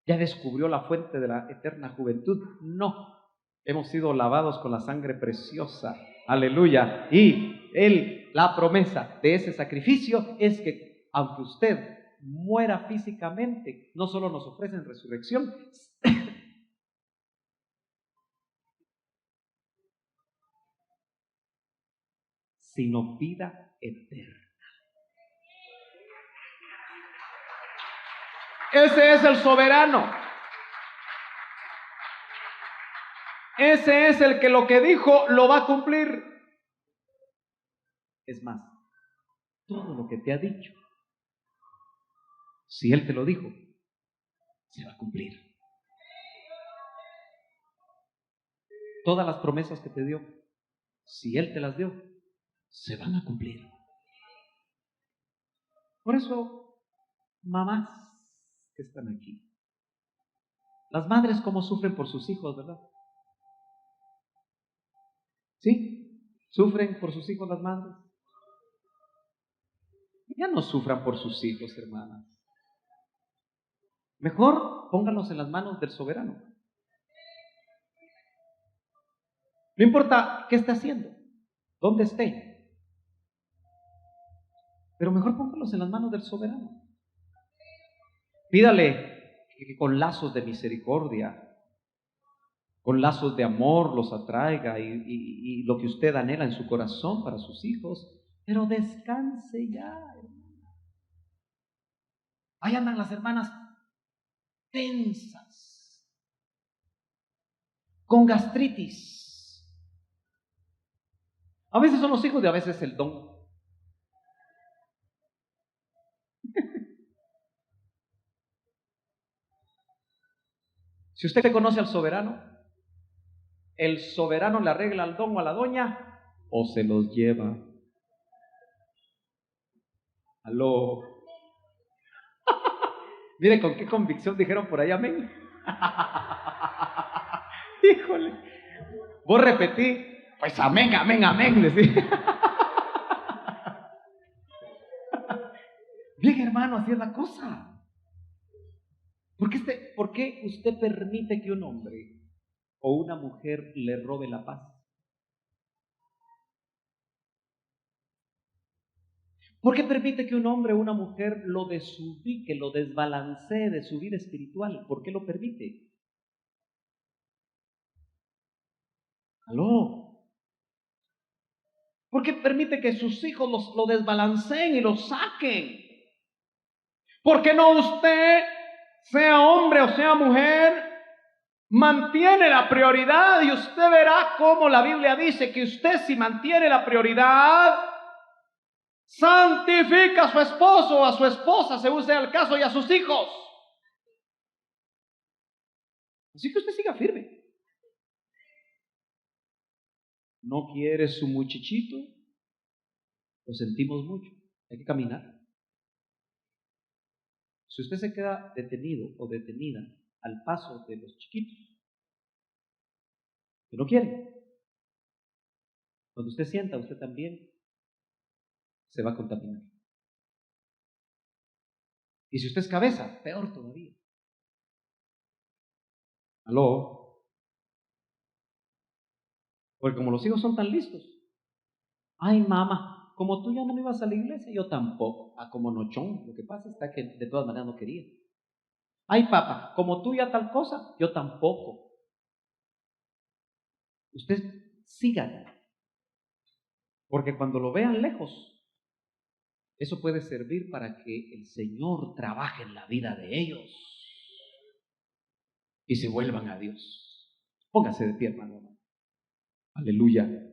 ¿Ya descubrió la fuente de la eterna juventud? No, hemos sido lavados con la sangre preciosa. Aleluya. Y la promesa de ese sacrificio es que aunque usted muera físicamente, no solo nos ofrecen resurrección, sino vida eterna. Ese es el soberano. Ese es el que lo que dijo lo va a cumplir. Es más, todo lo que te ha dicho, si Él te lo dijo, se va a cumplir. Todas las promesas que te dio, si Él te las dio, se van a cumplir. Por eso, mamás que están aquí, las madres cómo sufren por sus hijos, ¿verdad? ¿Sí? ¿Sufren por sus hijos las madres? Ya no sufran por sus hijos, hermanas. Mejor pónganlos en las manos del soberano. No importa qué esté haciendo, dónde esté, pero mejor pónganlos en las manos del soberano. Pídale que con lazos de misericordia, con lazos de amor los atraiga y lo que usted anhela en su corazón para sus hijos, pero descanse ya, hermana. Ahí andan las hermanas tensas, con gastritis. A veces son los hijos y a veces el don. Si usted conoce al soberano, el soberano le arregla al don o a la doña o se los lleva. Aló. Mire con qué convicción dijeron por ahí amén. Híjole. Vos repetí, pues amén, amén, amén. Decía. Bien, hermano, así es la cosa. ¿Por qué usted permite que un hombre o una mujer le robe la paz? ¿Por qué permite que un hombre o una mujer lo desubique, lo desbalancee de su vida espiritual? ¿Por qué lo permite? ¿Aló? ¿Por qué permite que sus hijos lo desbalanceen y lo saquen? ¿Por qué no usted, sea hombre o sea mujer, mantiene la prioridad? Y usted verá cómo la Biblia dice que usted, si mantiene la prioridad, santifica a su esposo o a su esposa, según sea el caso, y a sus hijos. Así que usted siga firme. ¿No quiere su muchachito? Lo sentimos mucho. Hay que caminar. Si usted se queda detenido o detenida al paso de los chiquitos que no quieren, cuando usted sienta, usted también se va a contaminar. Y si usted es cabeza, peor todavía. ¿Aló? Porque como los hijos son tan listos. Ay, mamá, como tú ya no me ibas a la iglesia, yo tampoco. Ah, como nochón. Lo que pasa está que de todas maneras no quería. Ay, papá, como tú ya tal cosa, yo tampoco. Usted sigan. Porque cuando lo vean lejos, eso puede servir para que el Señor trabaje en la vida de ellos y se vuelvan a Dios. Póngase de pie, hermano. Aleluya.